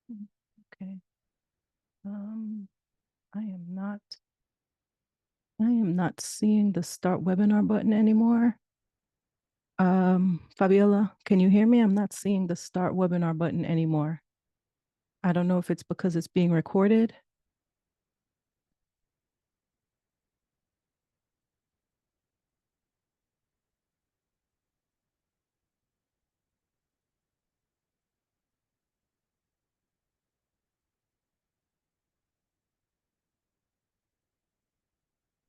Okay. I am not seeing the start webinar button anymore. Fabiola, can you hear me? I'm not seeing the start webinar button anymore. I don't know if it's because it's being recorded.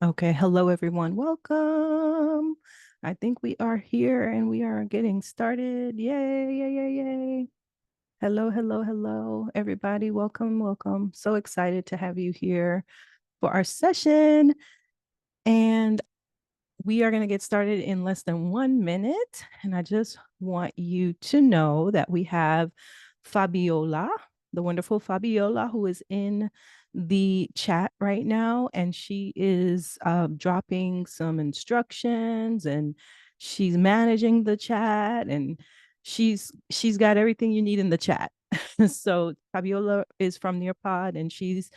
Okay, hello everyone. Welcome. I think we are here and we are getting started. Yay, yay, yay, yay. Hello, hello, hello, everybody. Welcome, welcome. So excited to have you here for our session. And we are going to get started in less than 1 minute. And I just want you to know that we have Fabiola, the wonderful Fabiola, who is in the chat right now. And she is dropping some instructions and she's managing the chat and she's got everything you need in the chat. So Fabiola is from Nearpod and she's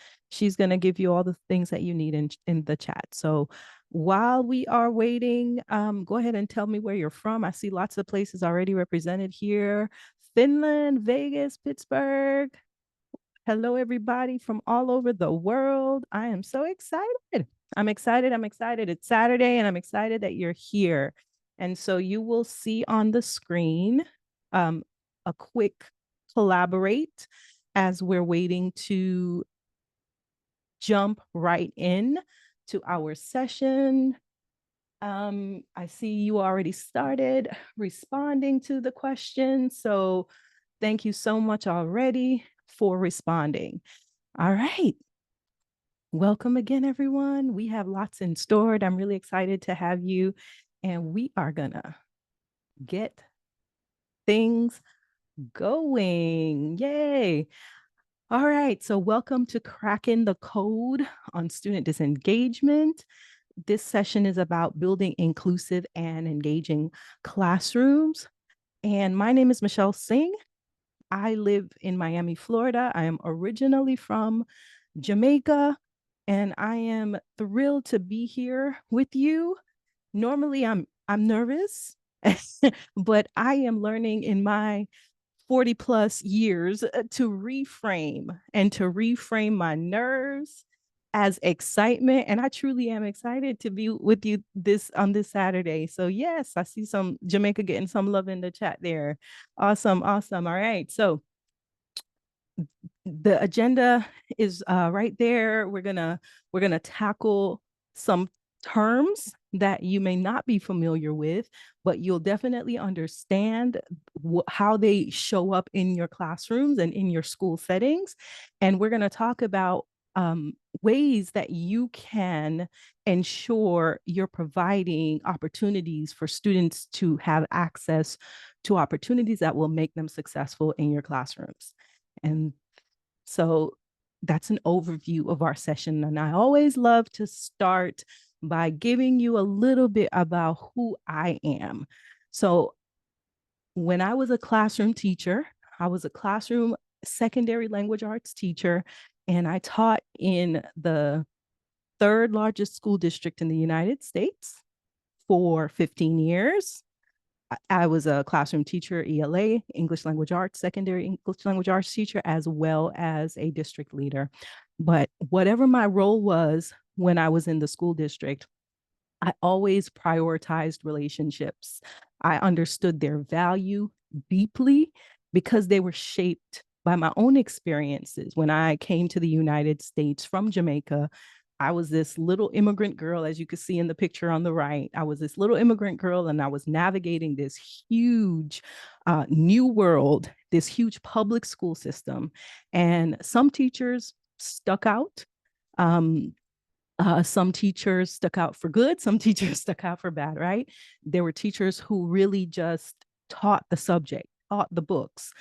going to give you all the things that you need in the chat. So while we are waiting, go ahead and tell me where you're from. I see lots of places already represented here. Finland, Vegas, Pittsburgh. Hello, everybody from all over the world. I am so excited. I'm excited. I'm excited. It's Saturday, and I'm excited that you're here. And so you will see on the screen a quick collaborate as we're waiting to jump right in to our session. I see you already started responding to the question. So thank you so much already for responding. All right. Welcome again, everyone. We have lots in store. I'm really excited to have you. And we are going to get things going. Yay. All right. So welcome to Cracking the Code on Student Disengagement. This session is about building inclusive and engaging classrooms. And my name is Michelle Singh. I live in Miami, Florida. I am originally from Jamaica, and I am thrilled to be here with you. Normally, I'm nervous, but I am learning in my 40 plus years to reframe my nerves as excitement. And I truly am excited to be with you on this Saturday. So yes, I see some Jamaica getting some love in the chat there. Awesome. Awesome. All right. So the agenda is right there. We're gonna tackle some terms that you may not be familiar with, but you'll definitely understand how they show up in your classrooms and in your school settings. And we're going to talk about ways that you can ensure you're providing opportunities for students to have access to opportunities that will make them successful in your classrooms. And so that's an overview of our session. And I always love to start by giving you a little bit about who I am. So when I was a classroom teacher, I was a classroom secondary language arts teacher, and I taught in the third largest school district in the United States for 15 years. I was a classroom teacher, ELA, English language arts, secondary English language arts teacher, as well as a district leader. But whatever my role was when I was in the school district, I always prioritized relationships. I understood their value deeply because they were shaped by my own experiences. When I came to the United States from Jamaica, I was this little immigrant girl, as you can see in the picture on the right. I was this little immigrant girl, and I was navigating this huge new world, this huge public school system. And some teachers stuck out. Some teachers stuck out for good, some teachers stuck out for bad, right? There were teachers who really just taught the subject, taught the books,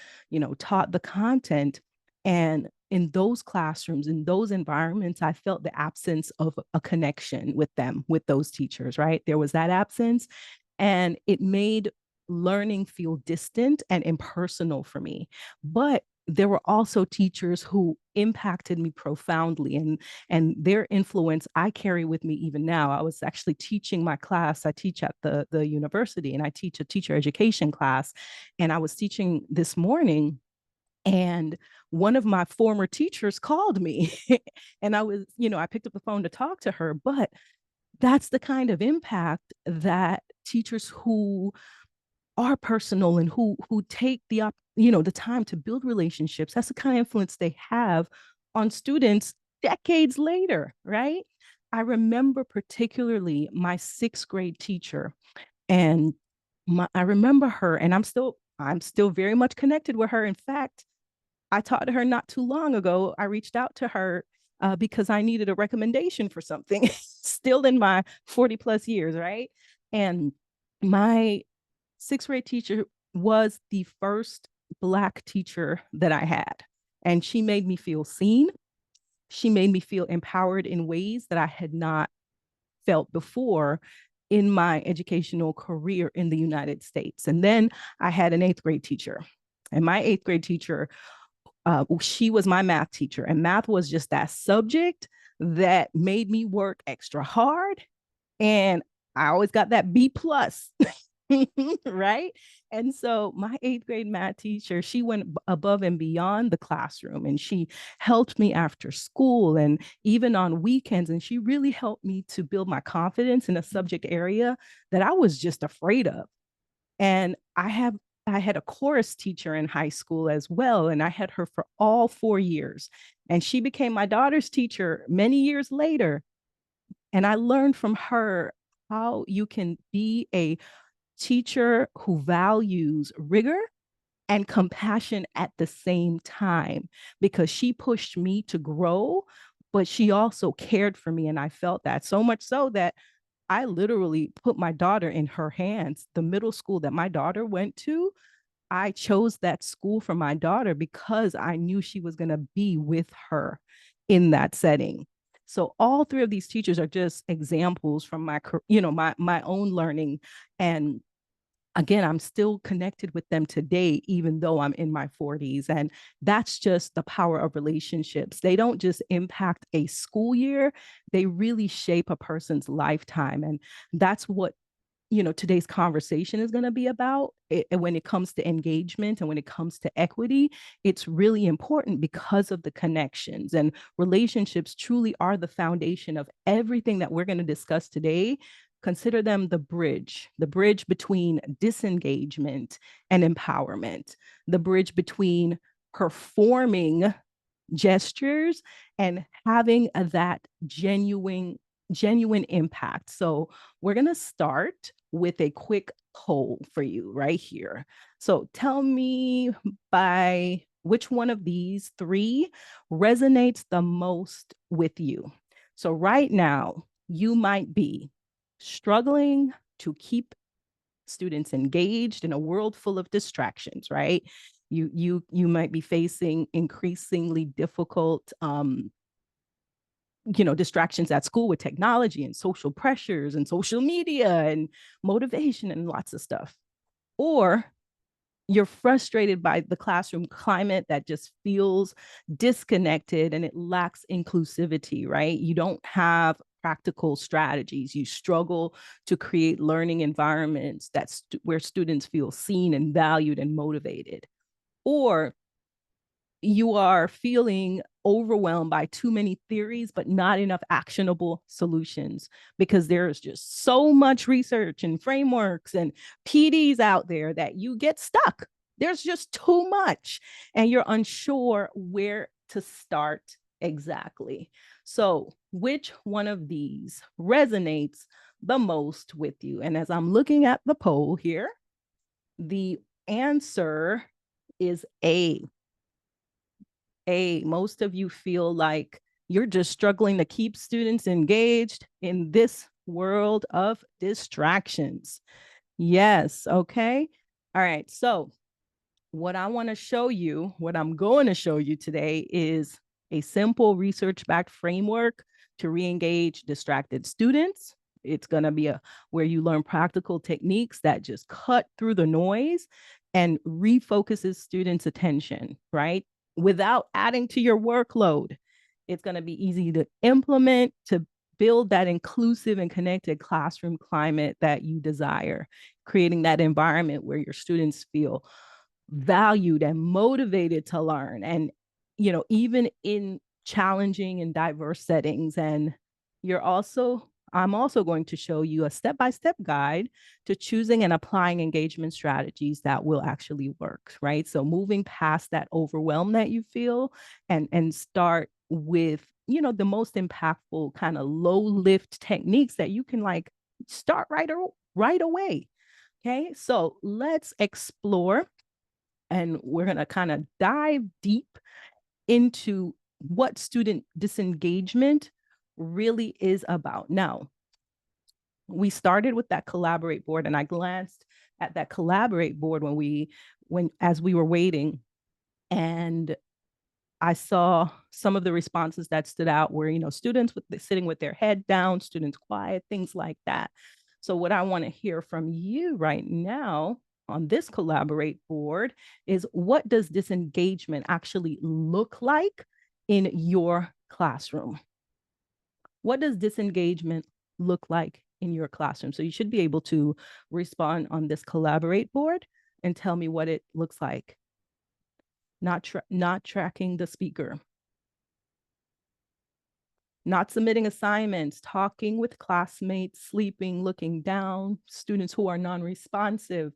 taught the content. And in those classrooms, in those environments, I felt the absence of a connection with them, with those teachers, right? There was that absence, and it made learning feel distant and impersonal for me. But there were also teachers who impacted me profoundly, and their influence I carry with me even now. I was actually teaching my class. I teach at the university, and I teach a teacher education class. And I was teaching this morning, and one of my former teachers called me and I picked up the phone to talk to her. But that's the kind of impact that teachers who are personal and who take the time to build relationships, that's the kind of influence they have on students decades later, right? I remember particularly my sixth grade teacher, and I remember her, and I'm still very much connected with her. In fact, I talked to her not too long ago. I reached out to her because I needed a recommendation for something, still in my 40 plus years, right? And my sixth grade teacher was the first Black teacher that I had. And she made me feel seen. She made me feel empowered in ways that I had not felt before in my educational career in the United States. And then I had an eighth grade teacher. And my eighth grade teacher, she was my math teacher. And math was just that subject that made me work extra hard. And I always got that B plus. Right. And so my eighth grade math teacher, she went above and beyond the classroom, and she helped me after school and even on weekends. And she really helped me to build my confidence in a subject area that I was just afraid of. And I had a chorus teacher in high school as well, and I had her for all 4 years. And she became my daughter's teacher many years later. And I learned from her how you can be a teacher who values rigor and compassion at the same time, because she pushed me to grow, but she also cared for me. And I felt that so much so that I literally put my daughter in her hands. The middle school that my daughter went to, I chose that school for my daughter because I knew she was going to be with her in that setting. So all three of these teachers are just examples from my own learning. And again, I'm still connected with them today, even though I'm in my 40s. And that's just the power of relationships. They don't just impact a school year, they really shape a person's lifetime. And that's what today's conversation is going to be about when it comes to engagement and when it comes to equity. It's really important because of the connections, and relationships truly are the foundation of everything that we're going to discuss today. Consider them the bridge between disengagement and empowerment, the bridge between performing gestures and having that genuine impact. So we're going to start with a quick poll for you right here. So tell me, by which one of these three resonates the most with you. So right now, you might be struggling to keep students engaged in a world full of distractions, right? You might be facing increasingly difficult distractions at school with technology and social pressures and social media and motivation and lots of stuff. Or you're frustrated by the classroom climate that just feels disconnected and it lacks inclusivity, right? You don't have practical strategies. You struggle to create learning environments where students feel seen and valued and motivated. Or you are feeling overwhelmed by too many theories, but not enough actionable solutions, because there's just so much research and frameworks and PDs out there that you get stuck. There's just too much, and you're unsure where to start exactly. So, which one of these resonates the most with you? And as I'm looking at the poll here, the answer is A. Most of you feel like you're just struggling to keep students engaged in this world of distractions. Yes. Okay. All right. So what I'm going to show you today is a simple research-backed framework to re-engage distracted students. It's going to be where you learn practical techniques that just cut through the noise and refocuses students' attention, right? without adding to your workload. It's going to be easy to implement, to build that inclusive and connected classroom climate that you desire, creating that environment where your students feel valued and motivated to learn. And, even in challenging and diverse settings. And I'm also going to show you a step-by-step guide to choosing and applying engagement strategies that will actually work, right? So moving past that overwhelm that you feel and start with, the most impactful kind of low lift techniques that you can like start right away. Okay, so let's explore, and we're going to kind of dive deep into what student disengagement really is about. Now, we started with that collaborate board, and I glanced at that collaborate board as we were waiting, and I saw some of the responses that stood out were, students sitting with their head down, students quiet, things like that. So what I want to hear from you right now on this collaborate board is, what does disengagement actually look like in your classroom? What does disengagement look like in your classroom? So you should be able to respond on this collaborate board and tell me what it looks like. Not tracking the speaker, not submitting assignments, talking with classmates, sleeping, looking down, students who are non-responsive.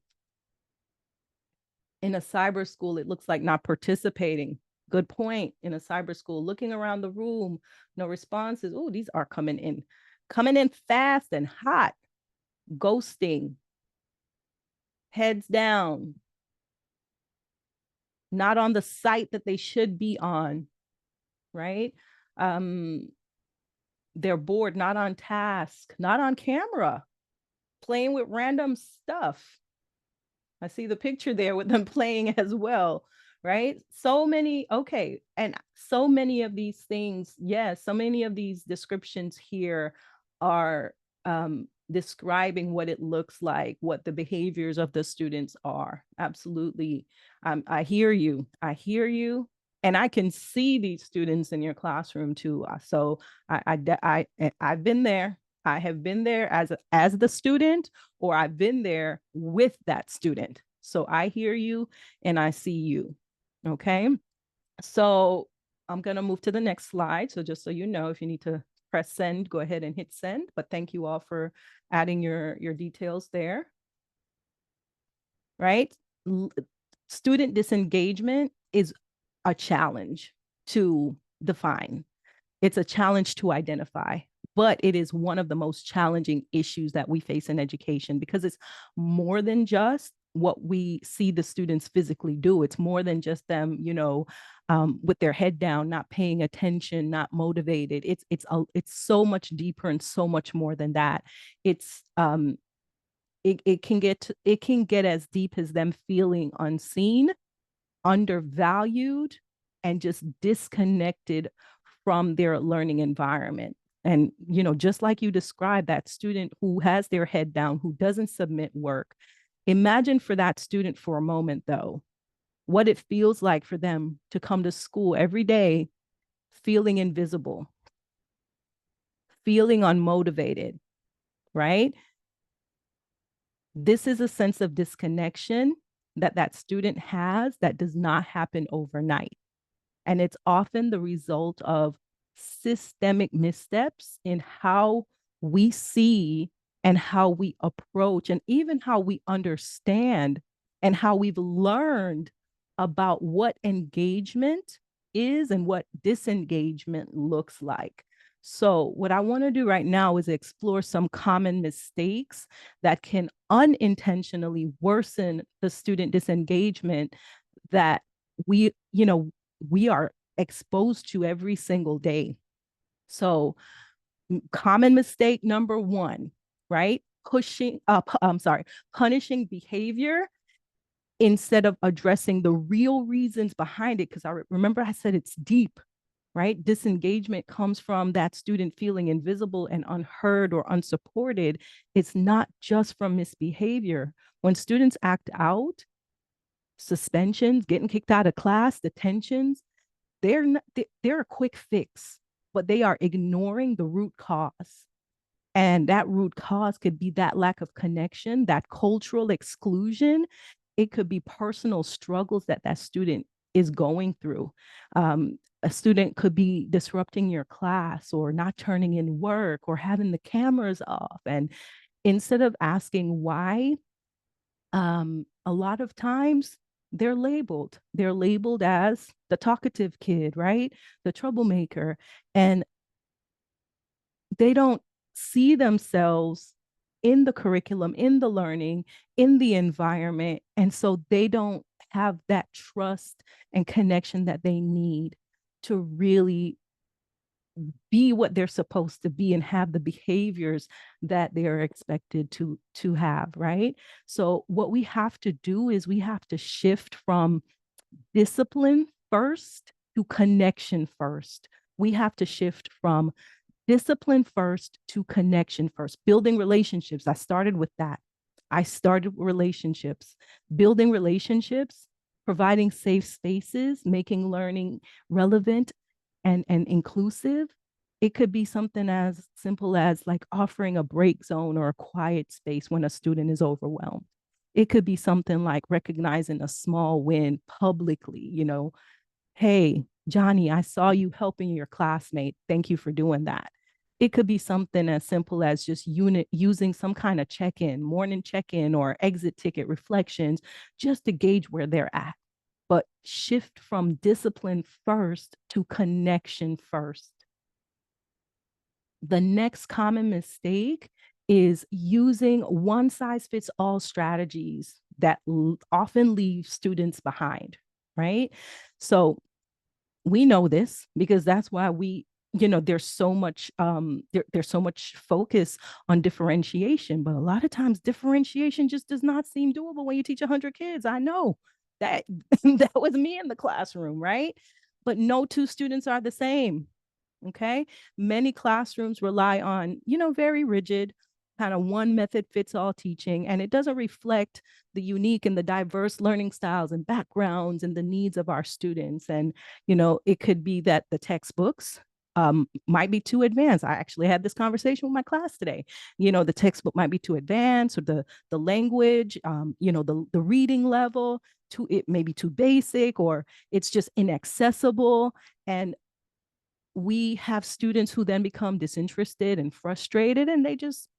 In a cyber school, it looks like not participating. Good point. In a cyber school, looking around the room, no responses. Oh, these are coming in fast and hot. Ghosting, heads down, not on the site that they should be on, right? They're bored, not on task, not on camera, playing with random stuff. I see the picture there with them playing as well, right? So many, okay. And so many of these things, yes, so many of these descriptions here are describing what it looks like, what the behaviors of the students are. Absolutely. I hear you. I hear you. And I can see these students in your classroom too. So I've been there. I have been there as the student, or I've been there with that student. So I hear you and I see you. Okay. So I'm going to move to the next slide. So just so you know, if you need to press send, go ahead and hit send. But thank you all for adding your details there. Right? Student disengagement is a challenge to define. It's a challenge to identify, but it is one of the most challenging issues that we face in education, because it's more than just what we see the students physically do. It's more than just them, with their head down, not paying attention, not motivated. It's so much deeper and so much more than that. It can get as deep as them feeling unseen, undervalued, and just disconnected from their learning environment. And, just like you described, that student who has their head down, who doesn't submit work, imagine for that student for a moment, though, what it feels like for them to come to school every day feeling invisible, feeling unmotivated, right? This is a sense of disconnection that student has that does not happen overnight. And it's often the result of systemic missteps in how we see and how we approach and even how we understand and how we've learned about what engagement is and what disengagement looks like. So what I want to do right now is explore some common mistakes that can unintentionally worsen the student disengagement that we are exposed to every single day. So common mistake number one, right? Punishing behavior instead of addressing the real reasons behind it. Because remember I said it's deep, right? Disengagement comes from that student feeling invisible and unheard or unsupported. It's not just from misbehavior. When students act out, suspensions, getting kicked out of class, detentions, they're a quick fix, but they are ignoring the root cause. And that root cause could be that lack of connection, that cultural exclusion. It could be personal struggles that that student is going through. A student could be disrupting your class or not turning in work or having the cameras off. And instead of asking why, a lot of times they're labeled. They're labeled as the talkative kid, right? The troublemaker. And they don't see themselves in the curriculum, in the learning, in the environment. And so they don't have that trust and connection that they need to really be what they're supposed to be and have the behaviors that they are expected to have, right? So what we have to do is we have to shift from discipline first to connection first. We have to shift from discipline first to connection first. Building relationships. I started with that. I started relationships, building relationships, providing safe spaces, making learning relevant and inclusive. It could be something as simple as like offering a break zone or a quiet space when a student is overwhelmed. It could be something like recognizing a small win publicly, hey, Johnny, I saw you helping your classmate. Thank you for doing that. It could be something as simple as just using some kind of check-in, morning check-in or exit ticket reflections, just to gauge where they're at. But shift from discipline first to connection first. The next common mistake is using one size fits all strategies that often leave students behind, right? So we know this because that's why there's so much there's so much focus on differentiation, but a lot of times differentiation just does not seem doable when you teach 100 kids. I know that that was me in the classroom, right? But no two students are the same. Okay. Many classrooms rely on, very rigid, kind of one method fits all teaching, and it doesn't reflect the unique and the diverse learning styles and backgrounds and the needs of our students. And, it could be that the textbooks might be too advanced. I actually had this conversation with my class today. The textbook might be too advanced, or the language, the reading level, it may be too basic, or it's just inaccessible. And we have students who then become disinterested and frustrated, and they just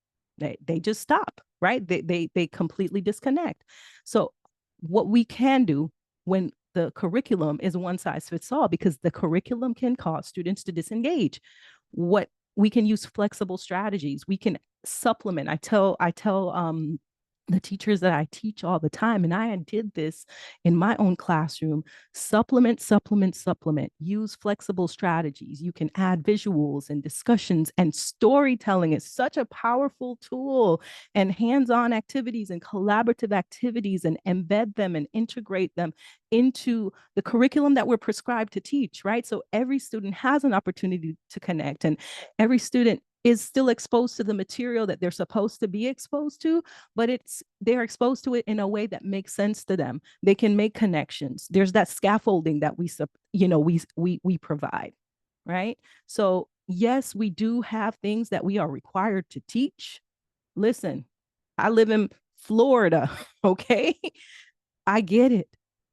stop, right? They completely disconnect. So what we can do when the curriculum is one size fits all, because the curriculum can cause students to disengage, what we can use flexible strategies. We can supplement. I tell the teachers that I teach all the time, and I did this in my own classroom: supplement, supplement, supplement. Use flexible strategies. You can add visuals and discussions, and storytelling is such a powerful tool, and hands-on activities and collaborative activities, and embed them and integrate them into the curriculum that we're prescribed to teach, right? So every student has an opportunity to connect, and every student is still exposed to the material that they're supposed to be exposed to, but they're exposed to it in a way that makes sense to them. They can make connections. There's that scaffolding that we provide, right? So yes, we do have things that we are required to teach. Listen, I live in Florida, okay? I get it,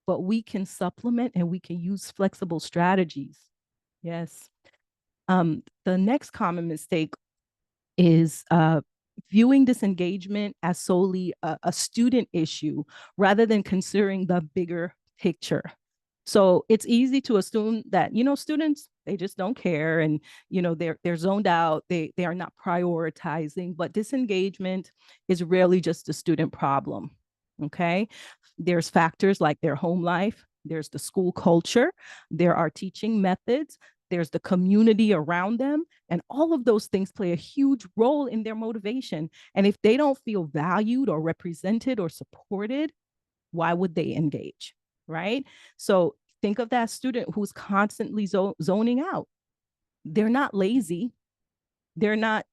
but we can supplement and we can use flexible strategies. Yes. The next common mistake is viewing disengagement as solely a student issue rather than considering the bigger picture. So it's easy to assume that, students, they just don't care, and, they're zoned out. They are not prioritizing, but disengagement is rarely just a student problem. Okay. There's factors like their home life, there's the school culture, there are teaching methods, there's the community around them, and all of those things play a huge role in their motivation. And if they don't feel valued or represented or supported, why would they engage? Right? So think of that student who's constantly zoning out. They're not lazy. They're not,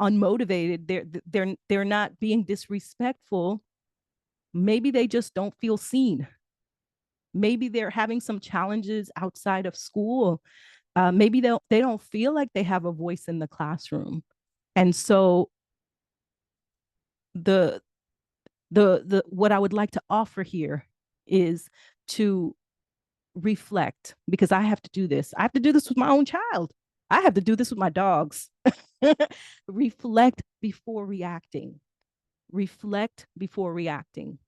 unmotivated. They're not being disrespectful. Maybe they just don't feel seen. Maybe they're having some challenges outside of school. Maybe they don't feel like they have a voice in the classroom. And so the the what I would like to offer here is to reflect, because I have to do this. I have to do this with my own child. I have to do this with my dogs. Reflect before reacting. Reflect before reacting.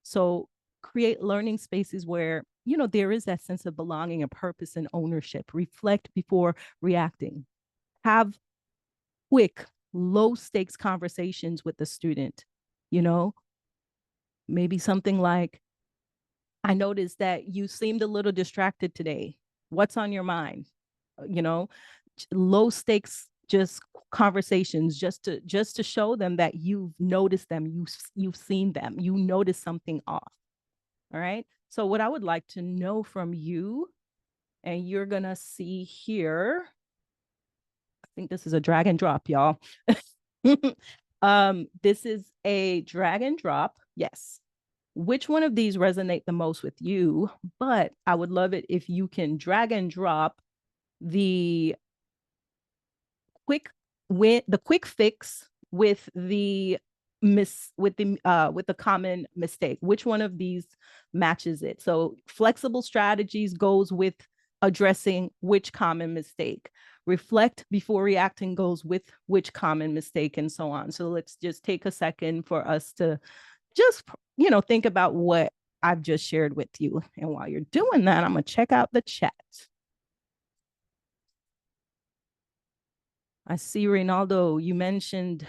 So create learning spaces where, there is that sense of belonging and purpose and ownership. Reflect before reacting. Have quick, low stakes conversations with the student. You know, maybe something like, I noticed that you seemed a little distracted today. What's on your mind? You know, low stakes, just conversations, just to show them that you've noticed them, you've seen them, you noticed something off. All right. So what I would like to know from you, and you're gonna see here, I think this is a drag and drop, y'all. This is a drag and drop. Yes. Which one of these resonate the most with you? But I would love it if you can drag and drop the quick fix with the with the common mistake. Which one of these matches it? So flexible strategies goes with addressing which common mistake. Reflect before reacting goes with which common mistake, and so on. So let's just take a second for us to just, think about what I've just shared with you. And while you're doing that, I'm going to check out the chat. I see, Reynaldo, you mentioned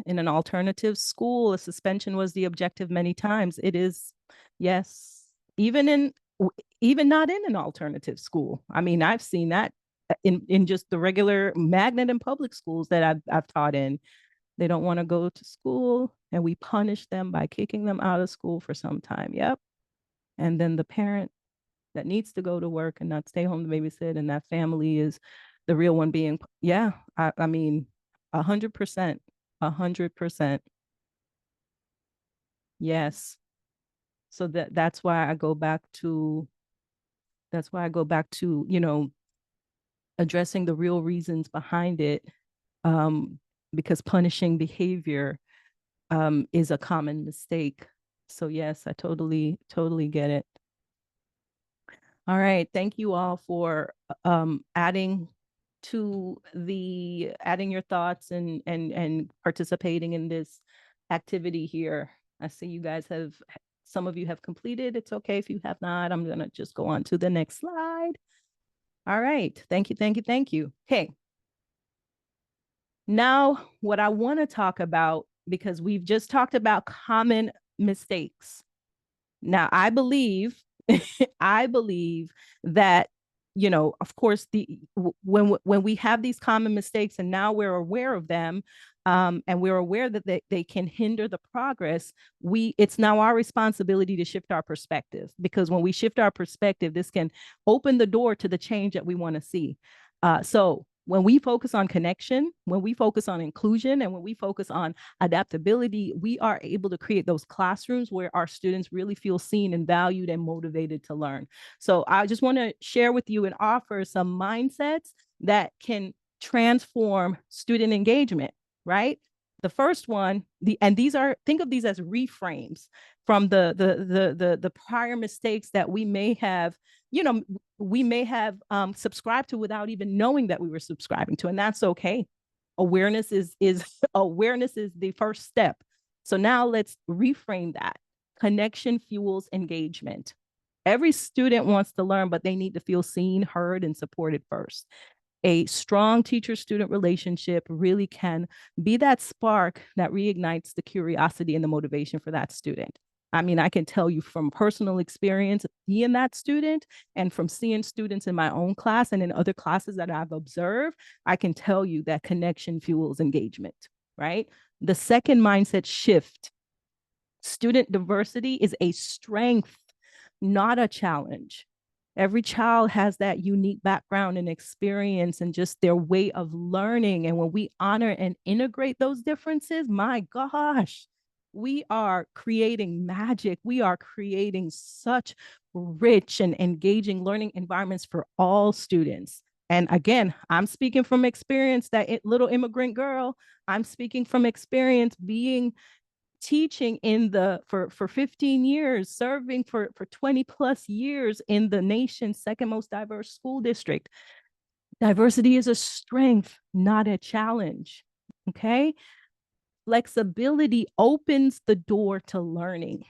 in an alternative school, a suspension was the objective many times. It is, yes, even not in an alternative school. I mean, I've seen that in just the regular magnet and public schools that I've taught in. They don't want to go to school, and we punish them by kicking them out of school for some time. Yep. And then the parent that needs to go to work and not stay home to babysit, and that family is the real one being, yeah, I mean, 100%, 100%. Yes. So that's why I go back to, addressing the real reasons behind it, um, because punishing behavior is a common mistake. So yes, I totally get it. All right. Thank you all for adding your thoughts and participating in this activity here. I see you guys some of you have completed. It's okay if you have not. I'm going to just go on to the next slide. All right. Thank you, thank you, thank you. Okay. Now, what I want to talk about, because we've just talked about common mistakes. Now, I believe I believe that, of course, when we have these common mistakes and now we're aware of them, and we're aware that they can hinder the progress, it's now our responsibility to shift our perspective, because when we shift our perspective, this can open the door to the change that we want to see. So when we focus on connection, when we focus on inclusion, and when we focus on adaptability, we are able to create those classrooms where our students really feel seen and valued and motivated to learn. So I just want to share with you and offer some mindsets that can transform student engagement, right? The first one, think of these as reframes from the prior mistakes that we may have, subscribed to without even knowing that we were subscribing to, and that's okay. Awareness is awareness is the first step. So now let's reframe that. Connection fuels engagement. Every student wants to learn, but they need to feel seen, heard, and supported first. A strong teacher-student relationship really can be that spark that reignites the curiosity and the motivation for that student. I mean, I can tell you from personal experience being that student, and from seeing students in my own class and in other classes that I've observed, I can tell you that connection fuels engagement, right? The second mindset shift: student diversity is a strength, not a challenge. Every child has that unique background and experience and just their way of learning. And when we honor and integrate those differences, my gosh, We are creating magic. We are creating such rich and engaging learning environments for all students. And again, I'm speaking from experience, that little immigrant girl. I'm speaking from experience being teaching in the for 15 years, serving for 20 plus years in the nation's second most diverse school district. Diversity is a strength, not a challenge. Okay. Flexibility opens the door to learning,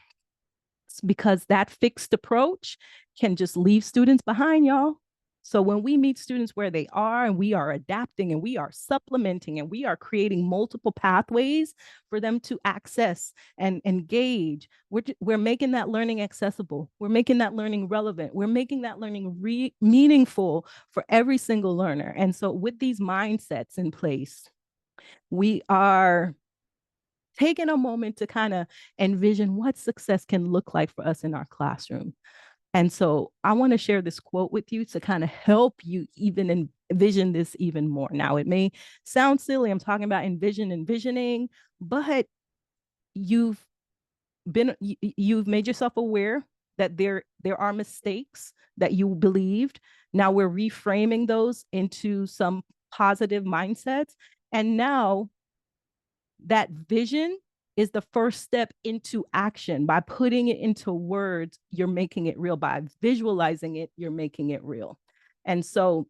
because that fixed approach can just leave students behind, y'all. So when we meet students where they are, and we are adapting and we are supplementing and we are creating multiple pathways for them to access and engage, we're making that learning accessible. We're making that learning relevant. We're making that learning meaningful for every single learner. And so with these mindsets in place, we are taking a moment to kind of envision what success can look like for us in our classroom. And so I want to share this quote with you to kind of help you even envision this even more. Now, it may sound silly. I'm talking about envisioning, but you've you've made yourself aware that there are mistakes that you believed. Now we're reframing those into some positive mindsets. And now that vision is the first step into action. By putting it into words, you're making it real. By visualizing it, you're making it real. And so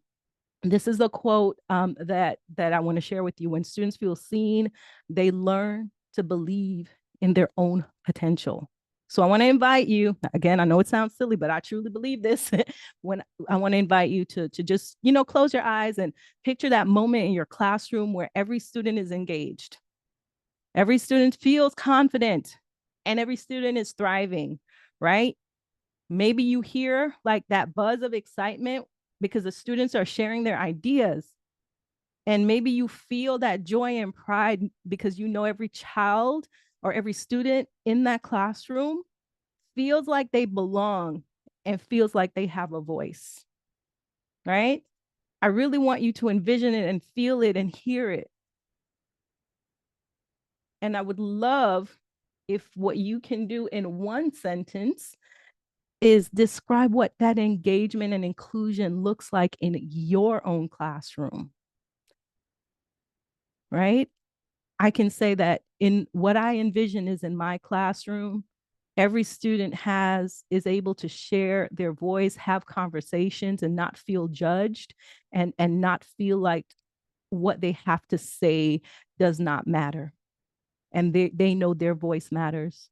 this is a quote that I want to share with you. When students feel seen, they learn to believe in their own potential. So I want to invite you, again, I know it sounds silly, but I truly believe this. When I want to invite you to just, close your eyes and picture that moment in your classroom where every student is engaged. Every student feels confident and every student is thriving, right? Maybe you hear like that buzz of excitement because the students are sharing their ideas. And maybe you feel that joy and pride because you know every child or every student in that classroom feels like they belong and feels like they have a voice, right? I really want you to envision it and feel it and hear it. And I would love if what you can do in one sentence is describe what that engagement and inclusion looks like in your own classroom, right? I can say that in what I envision is in my classroom, every student is able to share their voice, have conversations, and not feel judged, and not feel like what they have to say does not matter. And they know their voice matters.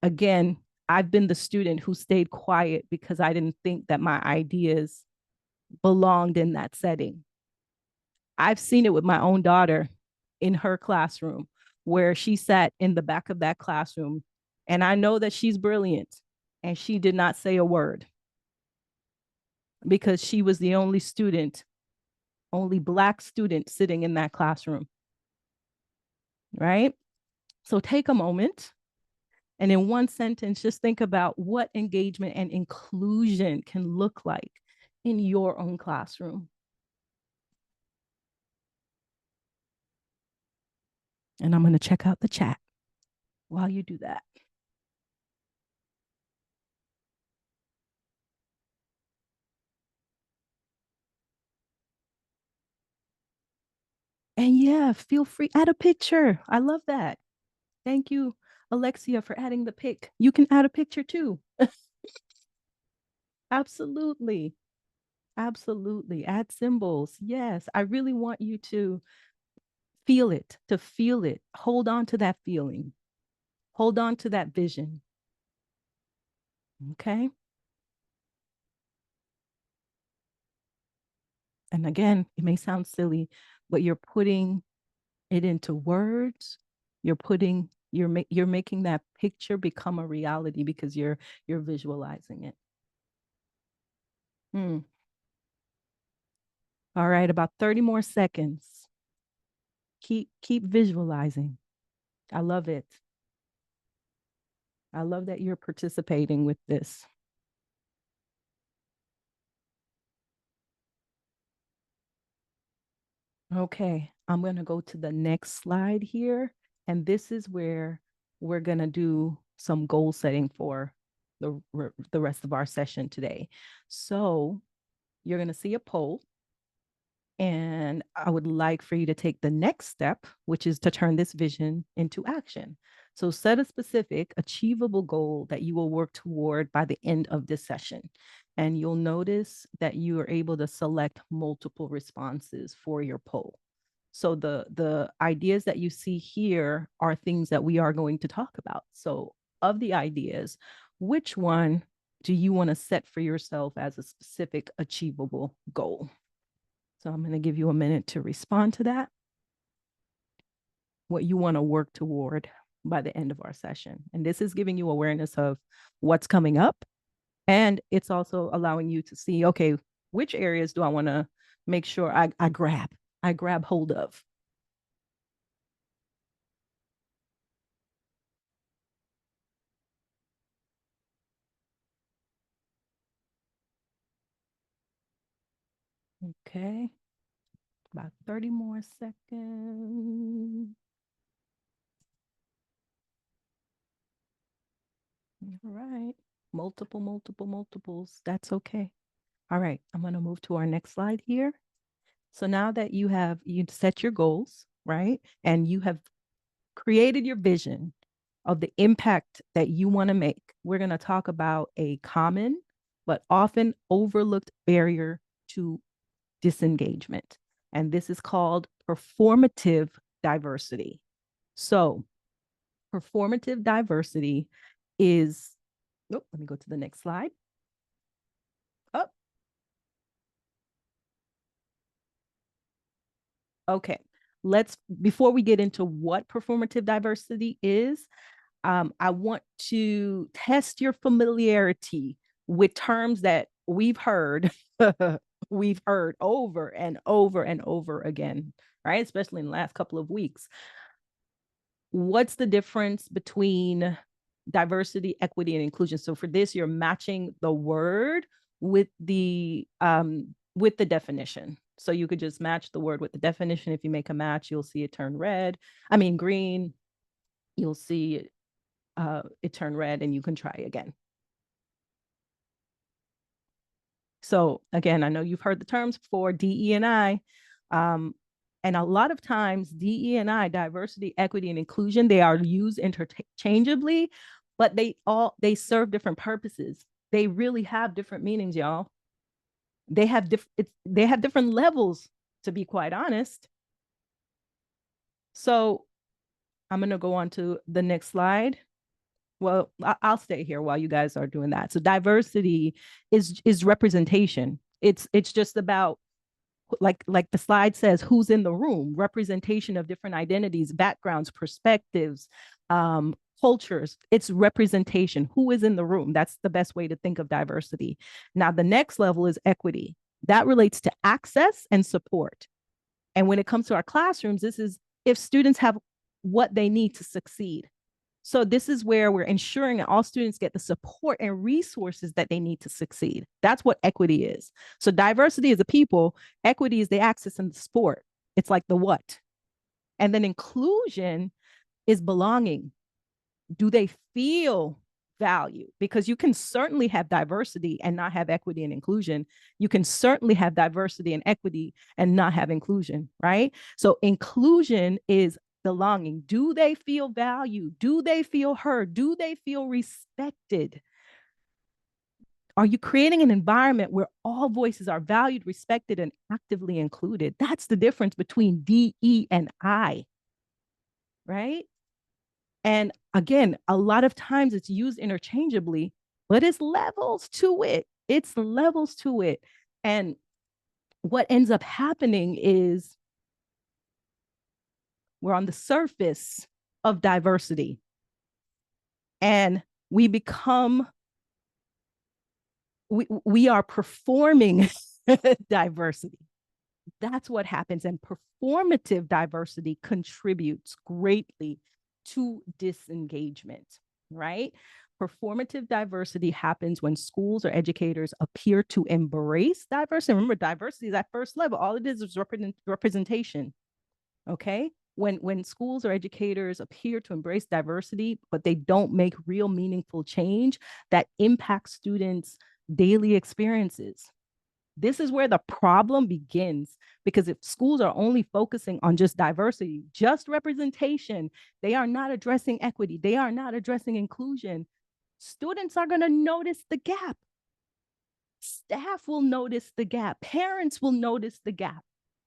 Again, I've been the student who stayed quiet because I didn't think that my ideas belonged in that setting. I've seen it with my own daughter in her classroom, where she sat in the back of that classroom. And I know that she's brilliant, and she did not say a word because she was the only student, only Black student sitting in that classroom, right? So take a moment and in one sentence, just think about what engagement and inclusion can look like in your own classroom. And I'm going to check out the chat while you do that. And yeah, feel free, add a picture. I love that. Thank you, Alexia, for adding the pic. You can add a picture too. Absolutely. Absolutely. Add symbols. Yes. I really want you to feel it. Hold on to that feeling. Hold on to that vision. Okay. And again, it may sound silly, but you're putting it into words. You're making that picture become a reality because you're visualizing it. Hmm. All right, about 30 more seconds. Keep visualizing. I love it. I love that you're participating with this. Okay, I'm going to go to the next slide here. And this is where we're going to do some goal setting for the rest of our session today. So you're going to see a poll, and I would like for you to take the next step, which is to turn this vision into action. So set a specific, achievable goal that you will work toward by the end of this session. And you'll notice that you are able to select multiple responses for your poll. So the ideas that you see here are things that we are going to talk about. So of the ideas, which one do you want to set for yourself as a specific achievable goal? So I'm going to give you a minute to respond to that, what you want to work toward by the end of our session. And this is giving you awareness of what's coming up. And it's also allowing you to see, okay, which areas do I want to make sure I grab hold of? Okay. About 30 more seconds. All right. Multiples. That's okay. All right. I'm going to move to our next slide here. So now that you set your goals, right? And you have created your vision of the impact that you want to make, we're going to talk about a common but often overlooked barrier to disengagement. And this is called performative diversity. So, performative diversity is, let me go to the next slide. Oh, okay. Before we get into what performative diversity is, I want to test your familiarity with terms that we've heard, we've heard over and over and over again, right? Especially in the last couple of weeks. What's the difference between diversity, equity, and inclusion? So for this, you're matching the word with the definition. So you could just match the word with the definition. If you make a match, you'll see it turn green. You'll see it turn red, and you can try again. So again, I know you've heard the terms before, DE&I. And a lot of times DE&I, diversity, equity, and inclusion, they are used interchangeably, but they serve different purposes. They really have different meanings, y'all. They have different levels, to be quite honest. So I'm going to go on to the next slide. Well, I'll stay here while you guys are doing that. So diversity is representation. It's just about, like the slide says, who's in the room, representation of different identities, backgrounds, perspectives, cultures. It's representation. Who is in the room? That's the best way to think of diversity. Now, the next level is equity. That relates to access and support. And when it comes to our classrooms, this is if students have what they need to succeed. So this is where we're ensuring that all students get the support and resources that they need to succeed. That's what equity is. So diversity is the people, equity is the access and the support. It's like the what. And then inclusion is belonging. Do they feel value? Because you can certainly have diversity and not have equity and inclusion. You can certainly have diversity and equity and not have inclusion, right? So inclusion is belonging. Do they feel valued? Do they feel heard? Do they feel respected? Are you creating an environment where all voices are valued, respected, and actively included? That's the difference between D, E, and I, right? And again, a lot of times it's used interchangeably, but it's levels to it. It's levels to it. And what ends up happening is we're on the surface of diversity and we are performing diversity. That's what happens. And performative diversity contributes greatly to disengagement, right? Performative diversity happens when schools or educators appear to embrace diversity. Remember, diversity is at first level. All it is representation. Okay. when schools or educators appear to embrace diversity, but they don't make real meaningful change that impacts students' daily experiences. This is where the problem begins, because if schools are only focusing on just diversity, just representation, they are not addressing equity, they are not addressing inclusion, students are going to notice the gap. Staff will notice the gap. Parents will notice the gap.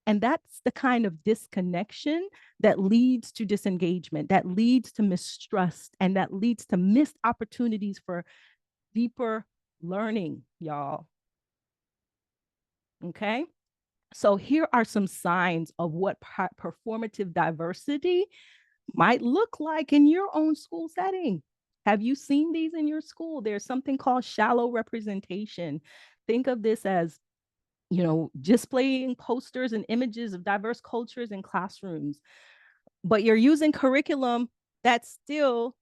And that's the kind of disconnection that leads to disengagement, that leads to mistrust, and that leads to missed opportunities for deeper learning, y'all. Okay? So here are some signs of what performative diversity might look like in your own school setting. Have you seen these in your school? There's something called shallow representation. Think of this as, displaying posters and images of diverse cultures in classrooms, but you're using curriculum that still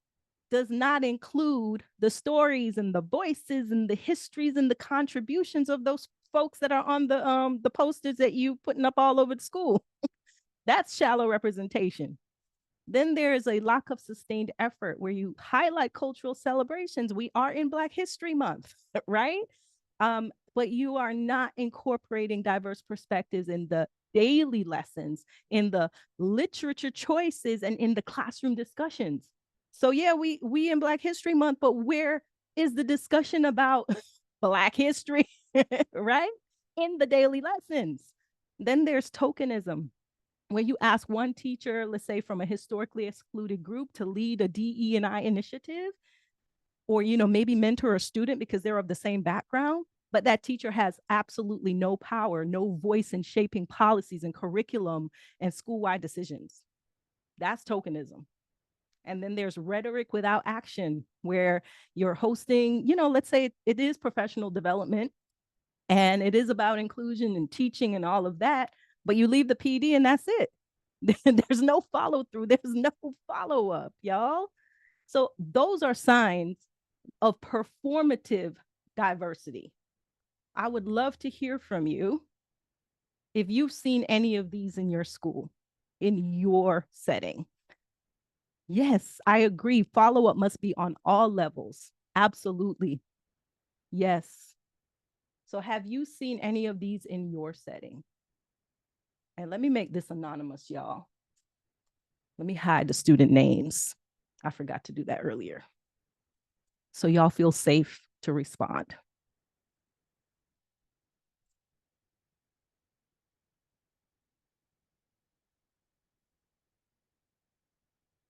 does not include the stories and the voices and the histories and the contributions of those folks that are on the posters that you putting up all over the school. That's shallow representation. Then there is a lack of sustained effort where you highlight cultural celebrations. We are in Black History Month, right? But you are not incorporating diverse perspectives in the daily lessons, in the literature choices, and in the classroom discussions. So yeah, we in Black History Month, but where is the discussion about Black history, right? In the daily lessons. Then there's tokenism, where you ask one teacher, let's say from a historically excluded group, to lead a DE&I initiative, or maybe mentor a student because they're of the same background, but that teacher has absolutely no power, no voice in shaping policies and curriculum and school-wide decisions. That's tokenism. And then there's rhetoric without action, where you're hosting, let's say it is professional development and it is about inclusion and teaching and all of that, but you leave the PD and that's it. There's no follow through. There's no follow up, y'all. So those are signs of performative diversity. I would love to hear from you if you've seen any of these in your school, in your setting. Yes, I agree. Follow up must be on all levels. Absolutely. Yes. So have you seen any of these in your setting? And let me make this anonymous, y'all. Let me hide the student names. I forgot to do that earlier. So y'all feel safe to respond.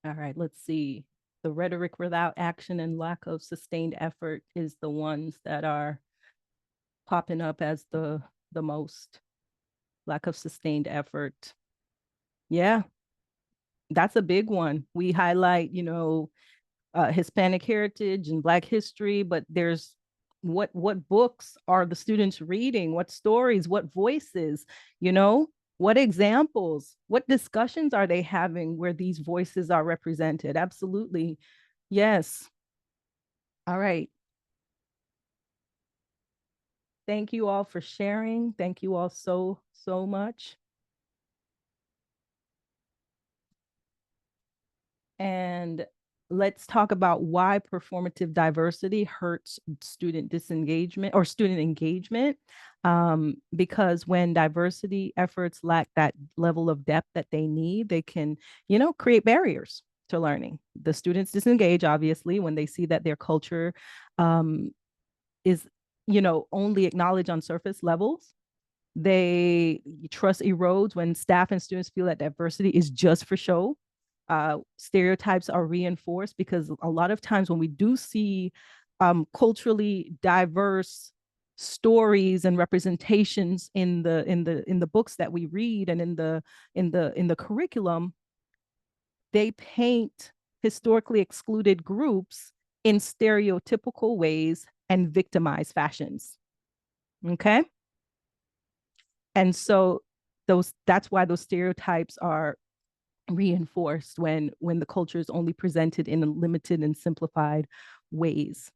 All right, let's see. The rhetoric without action and lack of sustained effort is the ones that are popping up as the most. Lack of sustained effort. Yeah, that's a big one. We highlight, Hispanic heritage and Black history, but there's what books are the students reading? What stories? What voices? What examples? What discussions are they having where these voices are represented? Absolutely, yes. All right. Thank you all for sharing. Thank you all so much. And let's talk about why performative diversity hurts student disengagement or student engagement. Because when diversity efforts lack that level of depth that they need, they can, create barriers to learning. The students disengage, obviously, when they see that their culture is, only acknowledged on surface levels. They trust erodes when staff and students feel that diversity is just for show. Stereotypes are reinforced because a lot of times when we do see culturally diverse stories and representations in the books that we read and in the curriculum, they paint historically excluded groups in stereotypical ways and victimize fashions. Okay. And so that's why those stereotypes are reinforced when the culture is only presented in limited and simplified ways.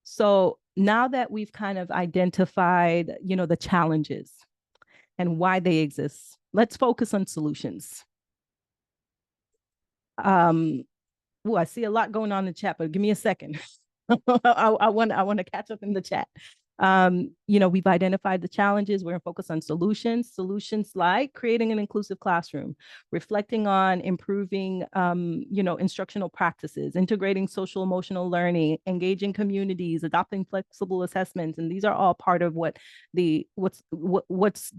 So now that we've kind of identified, the challenges and why they exist, let's focus on solutions. I see a lot going on in the chat, but give me a second. I want to catch up in the chat. We've identified the challenges. We're going to focus on solutions like creating an inclusive classroom, reflecting on improving, instructional practices, integrating social emotional learning, engaging communities, adopting flexible assessments. And these are all part of what's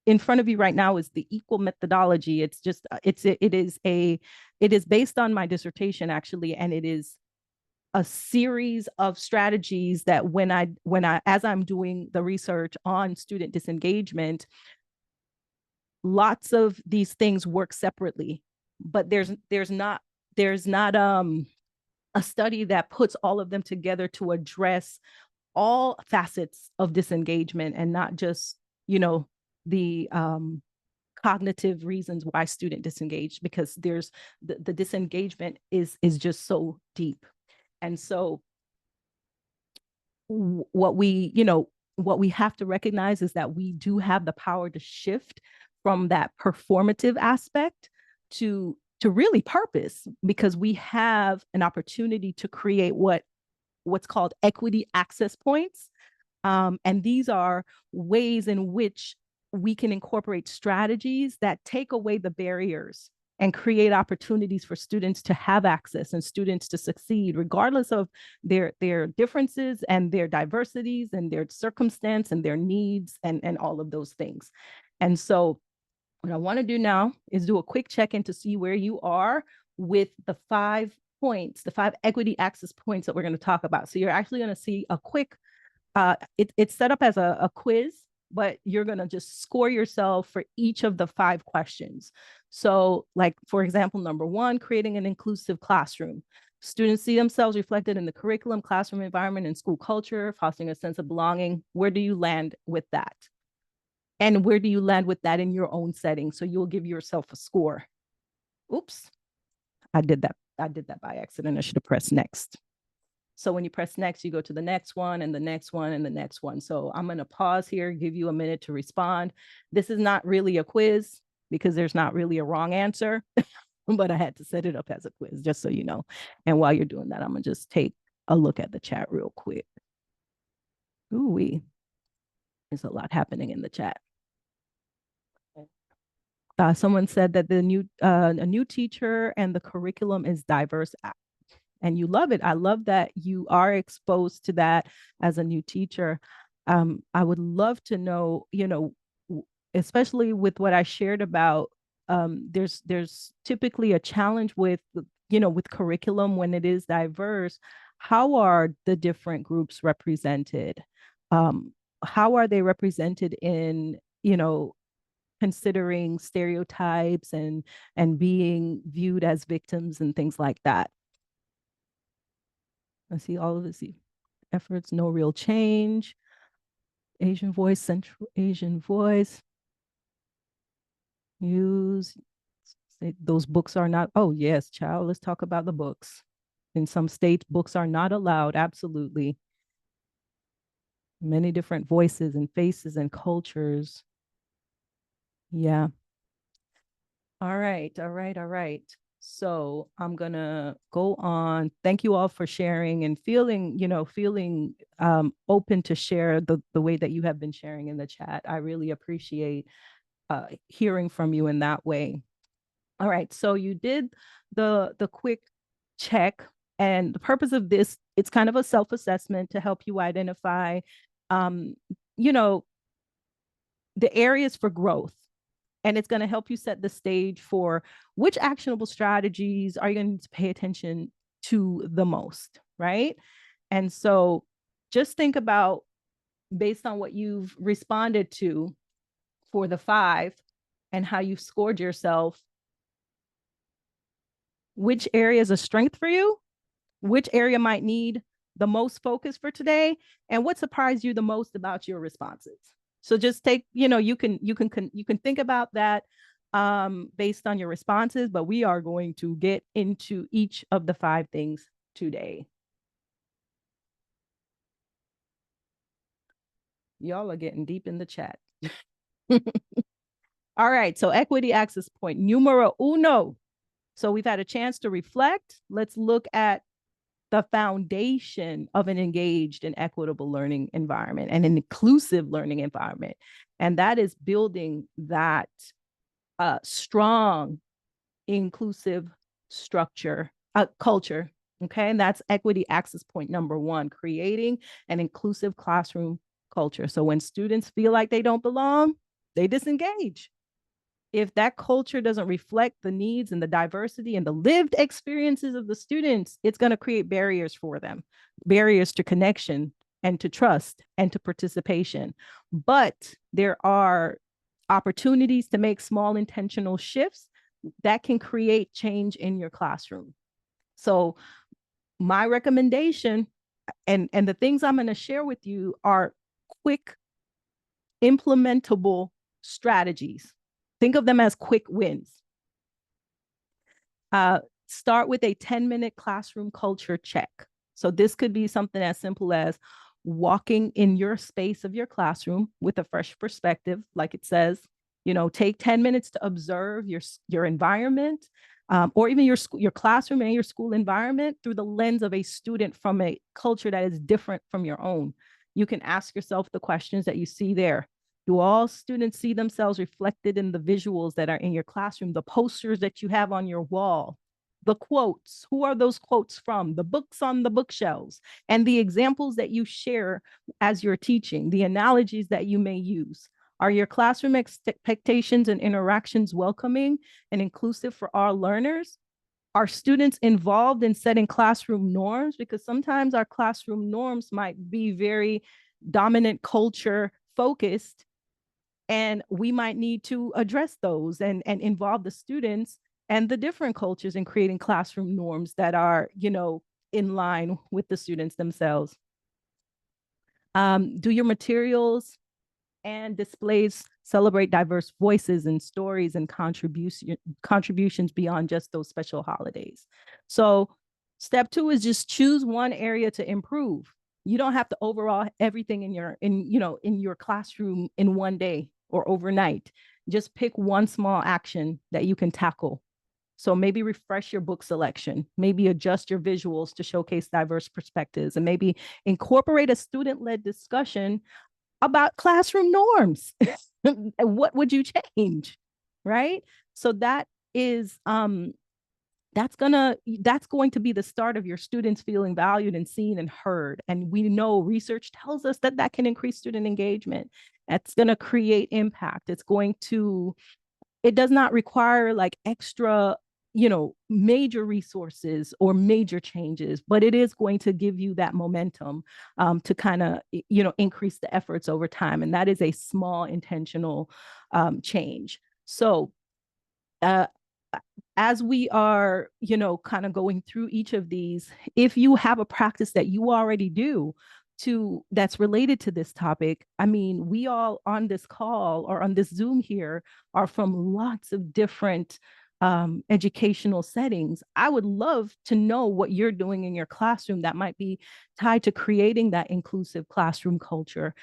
in front of you right now is the equal methodology. It's just, it is based on my dissertation actually, and it is a series of strategies that as I'm doing the research on student disengagement, lots of these things work separately, but there's not a study that puts all of them together to address all facets of disengagement and not just, the cognitive reasons why student disengaged, because there's the disengagement is just so deep. And so what we have to recognize is that we do have the power to shift from that performative aspect to really purpose, because we have an opportunity to create what's called equity access points. And these are ways in which we can incorporate strategies that take away the barriers and create opportunities for students to have access and students to succeed, regardless of their differences and their diversities and their circumstance and their needs and all of those things. And so what I want to do now is do a quick check-in to see where you are with the 5 points, the 5 equity access points that we're going to talk about. So you're actually going to see a quick, it's set up as a quiz, but you're going to just score yourself for each of the 5 questions. So like, for example, number 1, creating an inclusive classroom. Students see themselves reflected in the curriculum, classroom environment, and school culture, fostering a sense of belonging. Where do you land with that? And where do you land with that in your own setting? So you'll give yourself a score. Oops, I did that by accident. I should have pressed next. So when you press next, you go to the next one and the next one and the next one. So I'm going to pause here, give you a minute to respond. This is not really a quiz because there's not really a wrong answer, but I had to set it up as a quiz, just so you know. And while you're doing that, I'm going to just take a look at the chat real quick. Ooh-wee. There's a lot happening in the chat. Someone said that a new teacher and the curriculum is diverse, and you love it. I love that you are exposed to that as a new teacher. I would love to know, especially with what I shared about, there's typically a challenge with, with curriculum when it is diverse. How are the different groups represented? How are they represented in, considering stereotypes and being viewed as victims and things like that? I see all of this efforts, no real change. Asian voice, Central Asian voice. Use those books are not. Oh yes, child. Let's talk about the books. In some states, books are not allowed. Absolutely. Many different voices and faces and cultures. Yeah. All right. So I'm gonna go on. Thank you all for sharing and feeling open to share the way that you have been sharing in the chat. I really appreciate hearing from you in that way. All right. So you did the quick check, and the purpose of this, it's kind of a self-assessment to help you identify, um, you know, the areas for growth. And it's going to help you set the stage for which actionable strategies are you going to pay attention to the most, right? And so just think about, based on what you've responded to for the 5 and how you've scored yourself, which area is a strength for you, which area might need the most focus for today, and what surprised you the most about your responses. So just take, you can think about that based on your responses, but we are going to get into each of the 5 things today. Y'all are getting deep in the chat. All right, so equity access point, numero uno. So we've had a chance to reflect. Let's look at the foundation of an engaged and equitable learning environment and an inclusive learning environment. And that is building that strong, inclusive structure, culture. Okay. And that's equity access point number one, creating an inclusive classroom culture. So when students feel like they don't belong, they disengage. If that culture doesn't reflect the needs and the diversity and the lived experiences of the students, it's going to create barriers for them, barriers to connection and to trust and to participation. But there are opportunities to make small intentional shifts that can create change in your classroom. So my recommendation and the things I'm going to share with you are quick, implementable strategies. Think of them as quick wins. Start with a 10-minute classroom culture check. So this could be something as simple as walking in your space of your classroom with a fresh perspective, like it says, take 10 minutes to observe your environment, or even your classroom and your school environment through the lens of a student from a culture that is different from your own. You can ask yourself the questions that you see there. Do all students see themselves reflected in the visuals that are in your classroom, the posters that you have on your wall, the quotes? Who are those quotes from? The books on the bookshelves, and the examples that you share as you're teaching, the analogies that you may use. Are your classroom expectations and interactions welcoming and inclusive for all learners? Are students involved in setting classroom norms? Because sometimes our classroom norms might be very dominant culture focused, and we might need to address those and involve the students and the different cultures in creating classroom norms that are, in line with the students themselves. Do your materials and displays celebrate diverse voices and stories and contributions beyond just those special holidays? So step two is just choose one area to improve. You don't have to overhaul everything in your classroom in one day or overnight. Just pick one small action that you can tackle. So maybe refresh your book selection, maybe adjust your visuals to showcase diverse perspectives, and maybe incorporate a student-led discussion about classroom norms. What would you change? Right? So that's going to be the start of your students feeling valued and seen and heard. And we know research tells us that can increase student engagement. That's going to create impact. It does not require like extra, major resources or major changes, but it is going to give you that momentum to kind of, increase the efforts over time. And that is a small intentional change. So as we are, kind of going through each of these, if you have a practice that you already do that's related to this topic, I mean, we all on this call or on this Zoom here are from lots of different educational settings. I would love to know what you're doing in your classroom that might be tied to creating that inclusive classroom culture.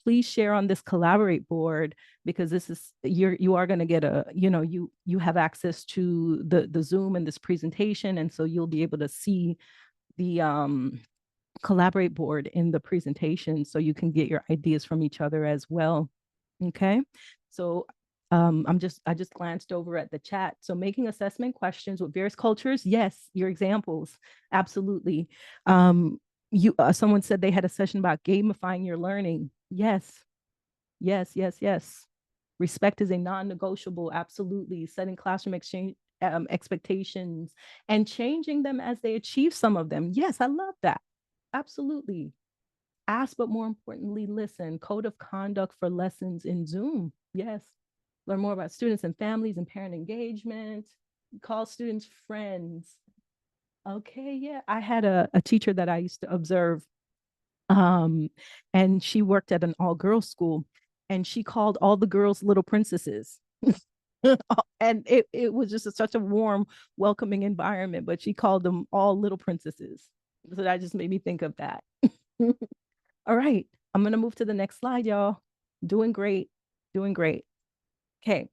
Please share on this Collaborate board, because this is you are going to get you have access to the Zoom and this presentation, and so you'll be able to see the Collaborate board in the presentation, so you can get your ideas from each other as well. Okay, so I just glanced over at the chat. So making assessment questions with various cultures, yes, your examples, absolutely. Someone said they had a session about gamifying your learning. Yes, yes, yes, yes. Respect is a non-negotiable, absolutely. Setting classroom expectations and changing them as they achieve some of them. Yes, I love that. Absolutely. Ask, but more importantly, listen. Code of conduct for lessons in Zoom. Yes. Learn more about students and families and parent engagement. Call students friends. Okay, yeah. I had a teacher that I used to observe, and she worked at an all-girls school, and she called all the girls little princesses. And it was just such a warm, welcoming environment, but she called them all little princesses. So that just made me think of that. All right, I'm going to move to the next slide, y'all. Doing great, doing great. Okay,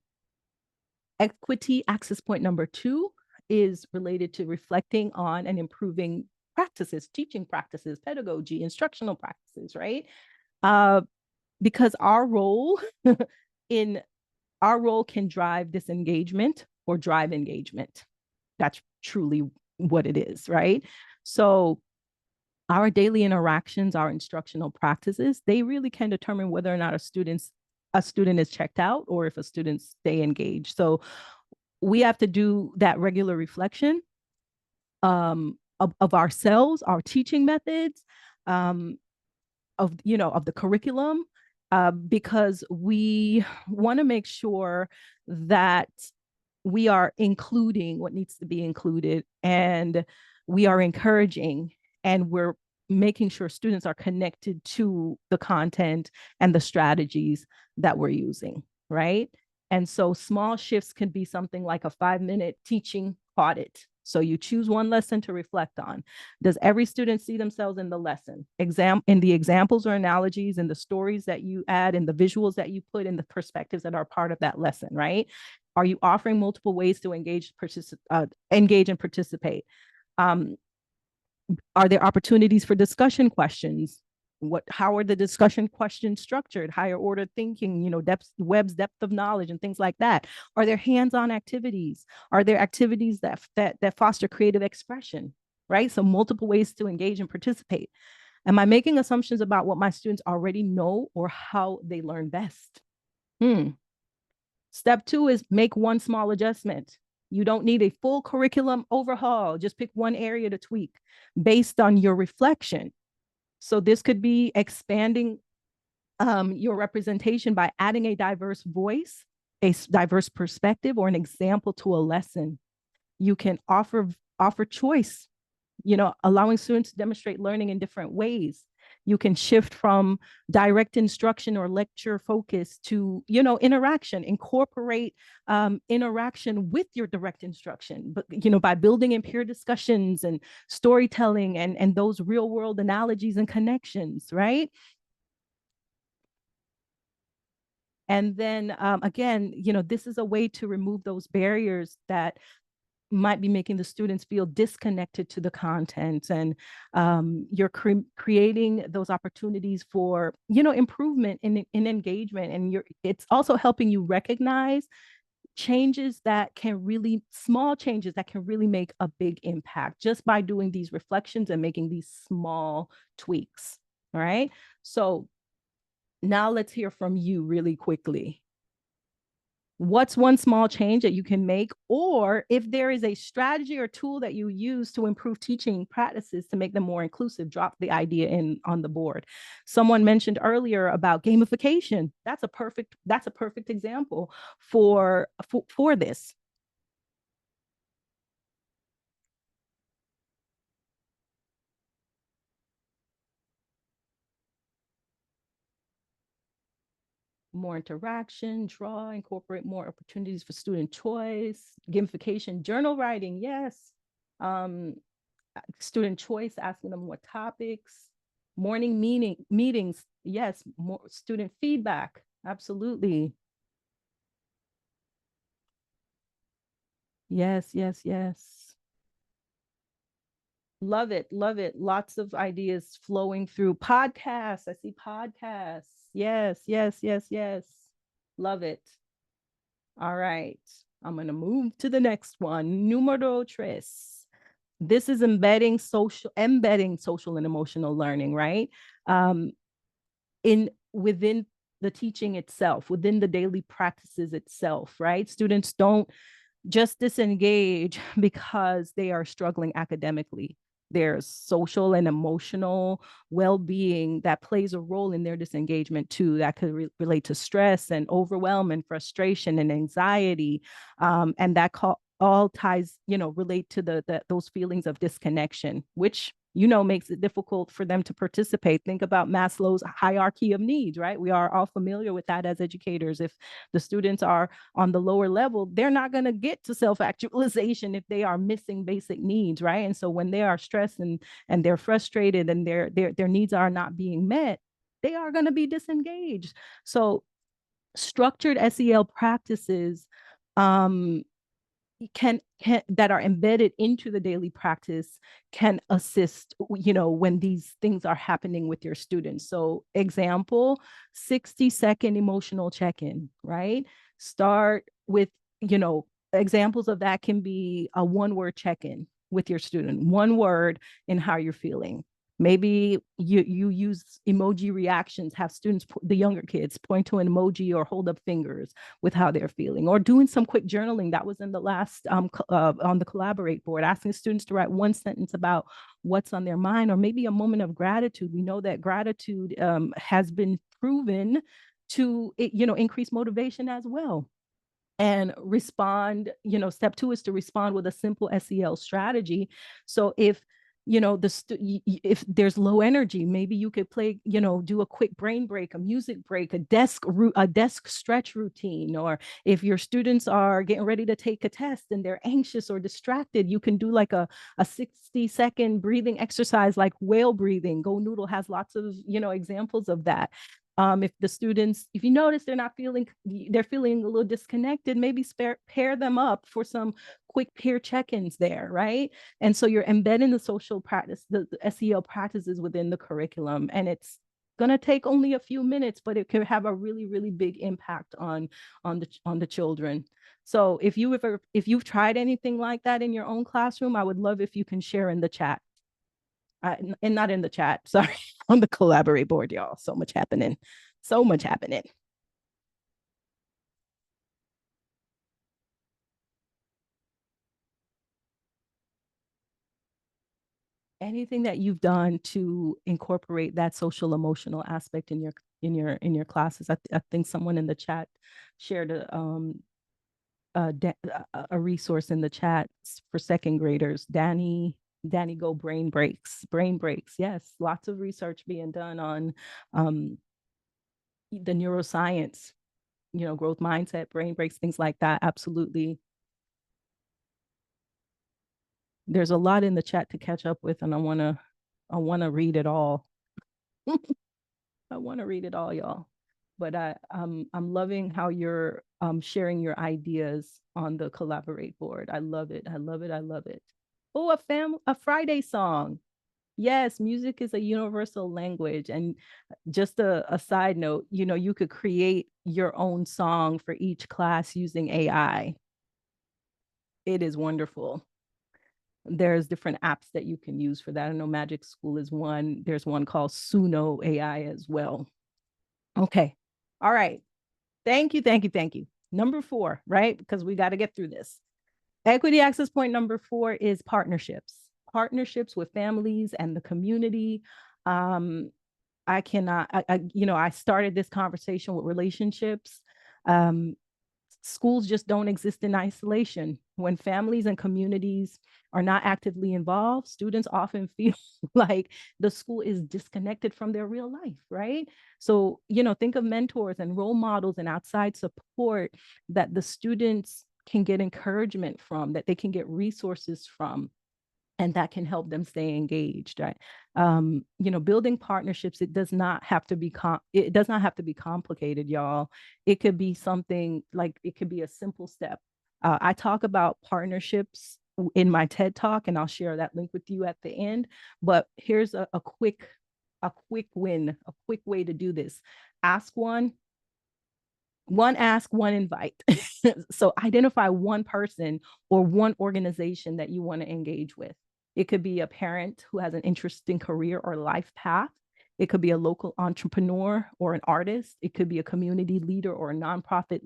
Equity access point number 2 is related to reflecting on and improving practices, teaching practices, pedagogy, instructional practices, right? Because our role in our role can drive disengagement or drive engagement. That's truly what it is, right? So our daily interactions, our instructional practices, they really can determine whether or not a student is checked out or if a student stay engaged. So we have to do that regular reflection of ourselves, our teaching methods, of the curriculum, because we want to make sure that we are including what needs to be included, and we are encouraging, and we're making sure students are connected to the content and the strategies that we're using, right? And so small shifts can be something like a 5-minute teaching audit. So you choose one lesson to reflect on. Does every student see themselves in the lesson? In the examples or analogies, in the stories that you add, in the visuals that you put, in the perspectives that are part of that lesson, right? Are you offering multiple ways to engage and participate? Are there opportunities for discussion questions? How are the discussion questions structured? Higher order thinking, Webb's depth of knowledge and things like that. Are there hands-on activities? Are there activities that foster creative expression, right? So multiple ways to engage and participate. Am I making assumptions about what my students already know or how they learn best? Step 2 is make one small adjustment. You don't need a full curriculum overhaul. Just pick one area to tweak based on your reflection. So this could be expanding your representation by adding a diverse voice, a diverse perspective, or an example to a lesson. You can offer choice, allowing students to demonstrate learning in different ways. You can shift from direct instruction or lecture focus to, interaction, incorporate interaction with your direct instruction, but, by building in peer discussions and storytelling and those real world analogies and connections, right? And then again, this is a way to remove those barriers that might be making the students feel disconnected to the content, and you're creating those opportunities for improvement in engagement, and it's also helping you recognize small changes that can really make a big impact just by doing these reflections and making these small tweaks. All right, so now let's hear from you really quickly. What's one small change that you can make? Or if there is a strategy or tool that you use to improve teaching practices to make them more inclusive, drop the idea in on the board. Someone mentioned earlier about gamification. That's a perfect example for this. More interaction, incorporate more opportunities for student choice, gamification, journal writing, yes. Student choice, asking them what topics, morning meetings, yes, more student feedback, absolutely. Yes, yes, yes. Love it, love it. Lots of ideas flowing through. Podcasts, I see podcasts. Yes, yes, yes, yes. Love it. All right. I'm going to move to the next one. Numero tres. This is embedding social and emotional learning, right? Within the teaching itself, within the daily practices itself, right? Students don't just disengage because they are struggling academically. There's social and emotional well-being that plays a role in their disengagement too. That could relate to stress and overwhelm and frustration and anxiety, and that all ties, relate to those feelings of disconnection, which makes it difficult for them to participate. Think about Maslow's hierarchy of needs, right? We are all familiar with that as educators. If the students are on the lower level, they're not going to get to self-actualization if they are missing basic needs, right? And so when they are stressed and they're frustrated and their needs are not being met, they are going to be disengaged. So structured SEL practices can that are embedded into the daily practice can assist, when these things are happening with your students. So example, 60-second emotional check-in, right? Start with, examples of that can be a one-word check-in with your student, one word in how you're feeling. Maybe you use emoji reactions, have students, the younger kids, point to an emoji or hold up fingers with how they're feeling, or doing some quick journaling. That was in the last on the Collaborate board, asking students to write one sentence about what's on their mind, or maybe a moment of gratitude. We know that gratitude has been proven to increase motivation as well. And respond, step 2 is to respond with a simple SEL strategy. So if if there's low energy, maybe you could play, do a quick brain break, a music break, a desk stretch routine. Or if your students are getting ready to take a test and they're anxious or distracted, you can do like a 60-second breathing exercise, like whale breathing. Go Noodle has lots of examples of that. If the students, if you notice they're feeling a little disconnected, maybe pair them up for some quick peer check-ins there, right? And so you're embedding the social practice, the SEL practices within the curriculum, and it's going to take only a few minutes, but it can have a really, really big impact on the children. So if you've tried anything like that in your own classroom, I would love if you can share in the chat. And not in the chat, sorry, on the Collaborate board, y'all. So much happening. So much happening. Anything that you've done to incorporate that social emotional aspect in your classes. I think someone in the chat shared a resource in the chat for second graders. Danny Go Brain breaks. Yes, lots of research being done on the neuroscience, growth mindset, brain breaks, things like that. Absolutely. There's a lot in the chat to catch up with, and I wanna read it all. I want to read it all, y'all. But I'm loving how you're sharing your ideas on the Collaborate board. I love it. I love it. I love it. Oh, a Friday song. Yes, music is a universal language. And just a side note, you could create your own song for each class using AI. It is wonderful. There's different apps that you can use for that. I know Magic School is one. There's one called Suno AI as well. Okay. All right. Thank you. Thank you. Thank you. Number 4, right? Because we got to get through this. Equity access point number 4 is partnerships. Partnerships with families and the community. I cannot, I started this conversation with relationships. Schools just don't exist in isolation. When families and communities are not actively involved, students often feel like the school is disconnected from their real life, right? So, think of mentors and role models and outside support that the students can get encouragement from, that they can get resources from, and that can help them stay engaged, right? Building partnerships, it does not have to be complicated, y'all. It could be something like, it could be a simple step. I talk about partnerships in my TED talk, and I'll share that link with you at the end. But here's a quick win, a quick way to do this. Ask one ask, one invite. So identify one person or one organization that you want to engage with. It could be a parent who has an interesting career or life path. It could be a local entrepreneur or an artist. It could be a community leader or a nonprofit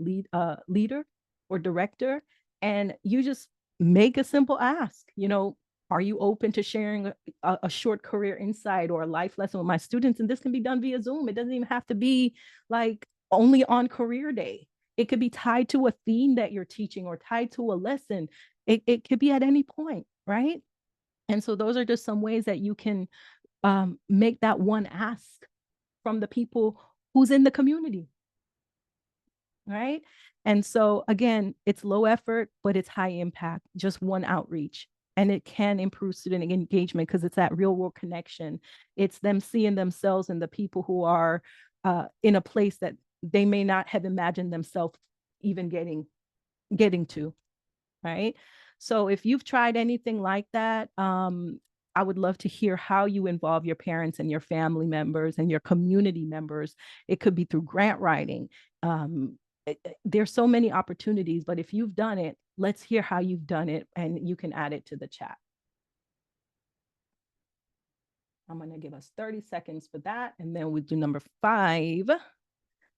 leader or director. And you just make a simple ask, are you open to sharing a short career insight or a life lesson with my students? And this can be done via Zoom. It doesn't even have to be like only on career day. It could be tied to a theme that you're teaching or tied to a lesson. It could be at any point, right? And so those are just some ways that you can make that one ask from the people who's in the community, right? And so again, it's low effort, but it's high impact, just one outreach. And it can improve student engagement because it's that real world connection. It's them seeing themselves and the people who are in a place that they may not have imagined themselves even getting getting to, right? So if you've tried anything like that, I would love to hear how you involve your parents and your family members and your community members. It could be through grant writing. There's so many opportunities, but if you've done it, let's hear how you've done it, and you can add it to the chat. I'm going to give us 30 seconds for that, and then we do number 5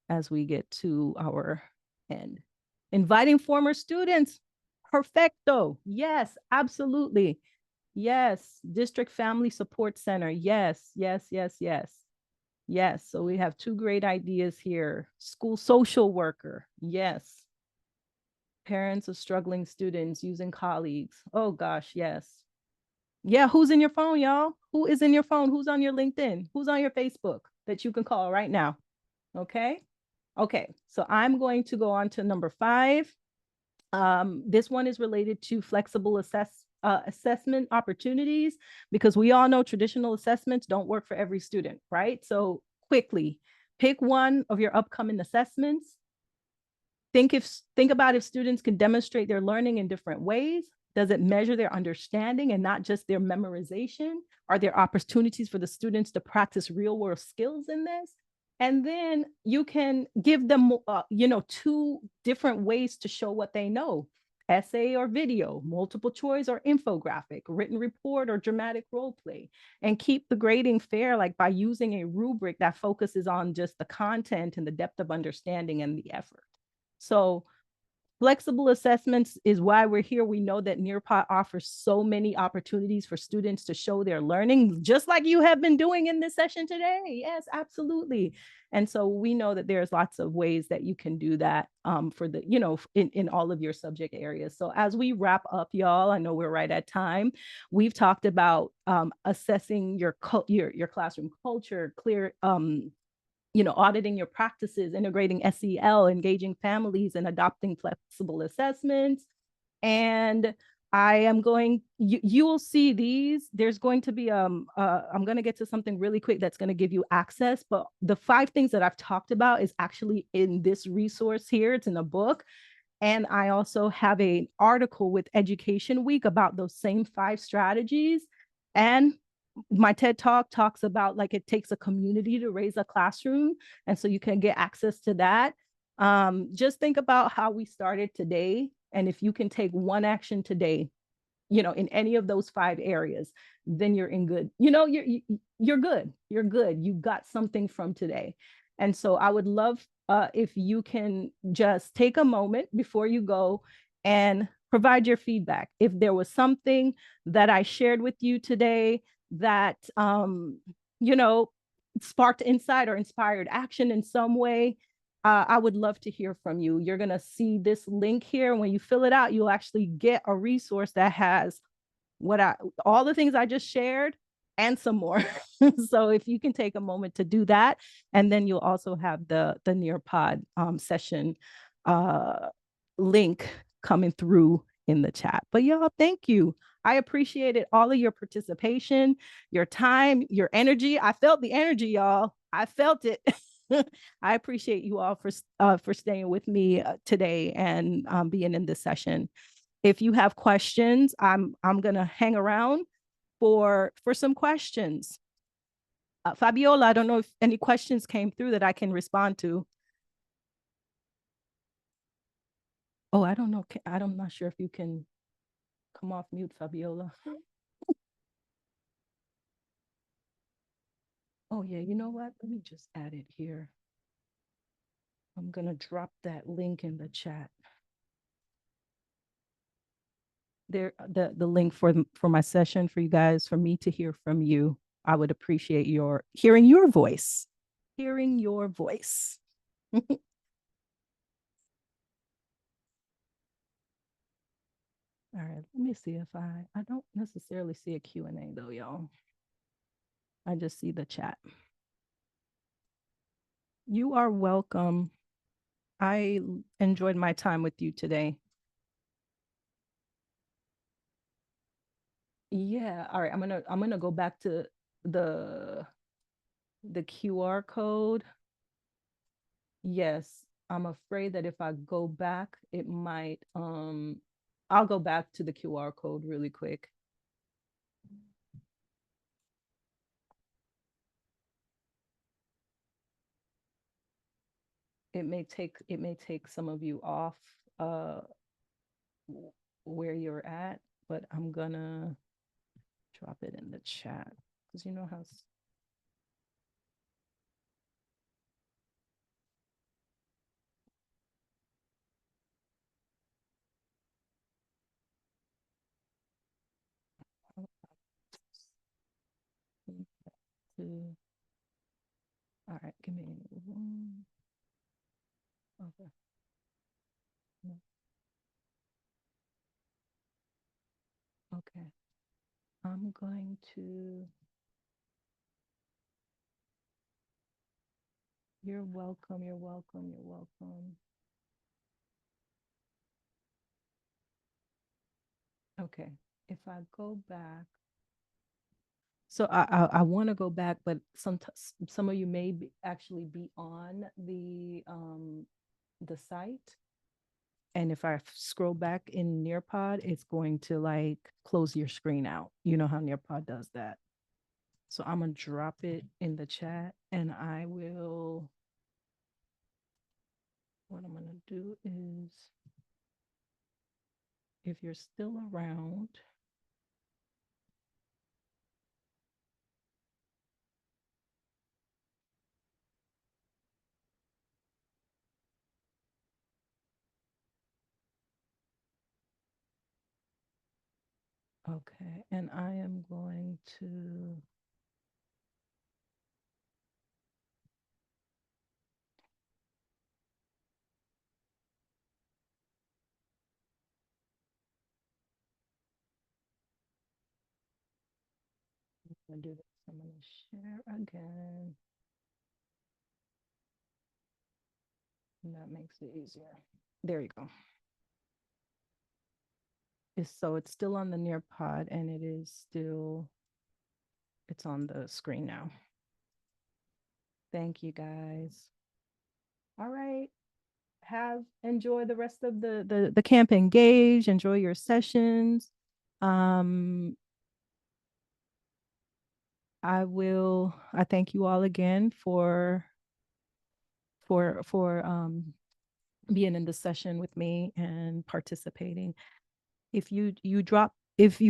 as we get to our end. Inviting former students. Perfecto. Yes, absolutely. Yes. District Family Support Center. Yes, yes, yes, yes. Yes. So we have 2 great ideas here. School social worker. Yes. Parents of struggling students using colleagues. Oh gosh, yes. Yeah, who's in your phone, y'all? Who is in your phone? Who's on your LinkedIn? Who's on your Facebook that you can call right now? Okay. Okay. So I'm going to go on to number 5. This one is related to flexible assessment opportunities, because we all know traditional assessments don't work for every student, right? So quickly, pick one of your upcoming assessments. Think about if students can demonstrate their learning in different ways. Does it measure their understanding and not just their memorization? Are there opportunities for the students to practice real world skills in this? And then you can give them, 2 different ways to show what they know: essay or video, multiple choice or infographic, written report or dramatic role play. And keep the grading fair, like by using a rubric that focuses on just the content and the depth of understanding and the effort. So flexible assessments is why we're here. We know that Nearpod offers so many opportunities for students to show their learning, just like you have been doing in this session today. Yes, absolutely. And so we know that there's lots of ways that you can do that for the, in all of your subject areas. So as we wrap up, y'all, I know we're right at time. We've talked about assessing your classroom culture, auditing your practices, integrating SEL, engaging families, and adopting flexible assessments. And I am going, you will see these. There's going to be, I'm going to get to something really quick that's going to give you access. But the 5 things that I've talked about is actually in this resource here. It's in a book. And I also have an article with Education Week about those same 5 strategies. And my TED Talk talks about, like, it takes a community to raise a classroom. And so you can get access to that. Just think about how we started today. And if you can take one action today, in any of those 5 areas, then you're in good, you're good. You're good. You got something from today. And so I would love if you can just take a moment before you go and provide your feedback. If there was something that I shared with you today that, sparked insight or inspired action in some way, I would love to hear from you. You're going to see this link here. When you fill it out, you'll actually get a resource that has all the things I just shared and some more. So if you can take a moment to do that, and then you'll also have the Nearpod session link coming through in the chat. But y'all, thank you. I appreciated all of your participation, your time, your energy. I felt the energy, y'all. I felt it. I appreciate you all for staying with me today and being in this session. If you have questions, I'm gonna hang around for some questions. Fabiola, I don't know if any questions came through that I can respond to. Oh, I don't know. I'm not sure if you can come off mute, Fabiola. Oh yeah, you know what? Let me just add it here. I'm gonna drop that link in the chat. There, the link for my session for you guys, for me to hear from you. I would appreciate hearing your voice. Hearing your voice. All right, let me see if I don't necessarily see a Q&A though, y'all. I just see the chat. You are welcome. I enjoyed my time with you today. Yeah, all right. I'm gonna go back to the QR code. Yes. I'm afraid that if I go back, it might, I'll go back to the QR code really quick. It may take some of you off where you're at, but I'm gonna drop it in the chat because you know how all right, give me one. Okay. Okay. I'm going to, you're welcome, you're welcome, you're welcome. Okay. If I go back, so I want to go back, but some of you may actually be on the site. And if I scroll back in Nearpod, it's going to like close your screen out. You know how Nearpod does that. So I'm gonna drop it in the chat and I will, what I'm gonna do is, if you're still around, okay, and I am going to, do this. I'm gonna share again. And that makes it easier. There you go. So it's still on the Nearpod and it is still, it's on the screen now. Thank you guys. All right. Enjoy the rest of the camp. Engage, enjoy your sessions. I thank you all again for being in the session with me and participating. If you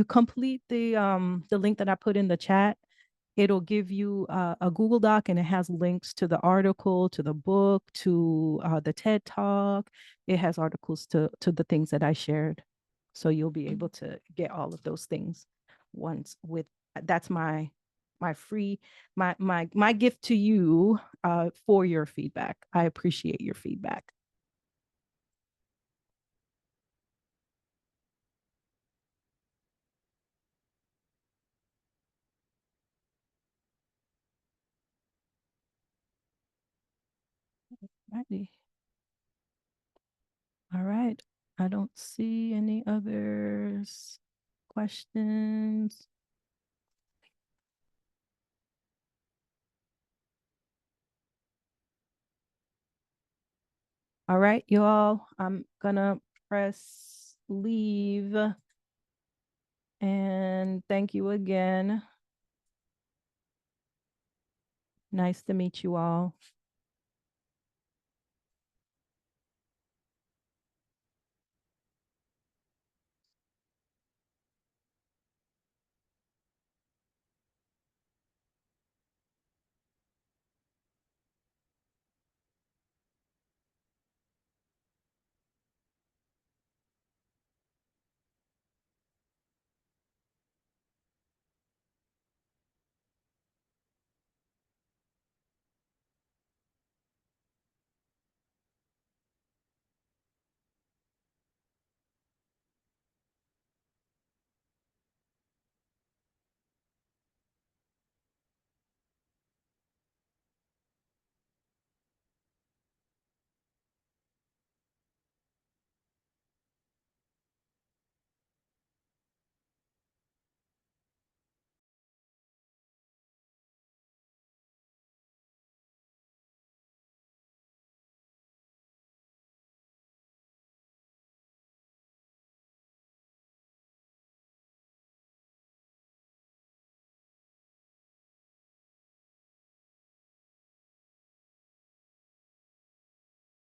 complete the link that I put in the chat, it'll give you a Google Doc and it has links to the article, to the book, to the TED Talk. It has articles to the things that I shared. So you'll be able to get all of those things once with, that's my free, my gift to you for your feedback. I appreciate your feedback. Righty. All right. I don't see any others questions. All right, you all, I'm gonna press leave and thank you again. Nice to meet you all.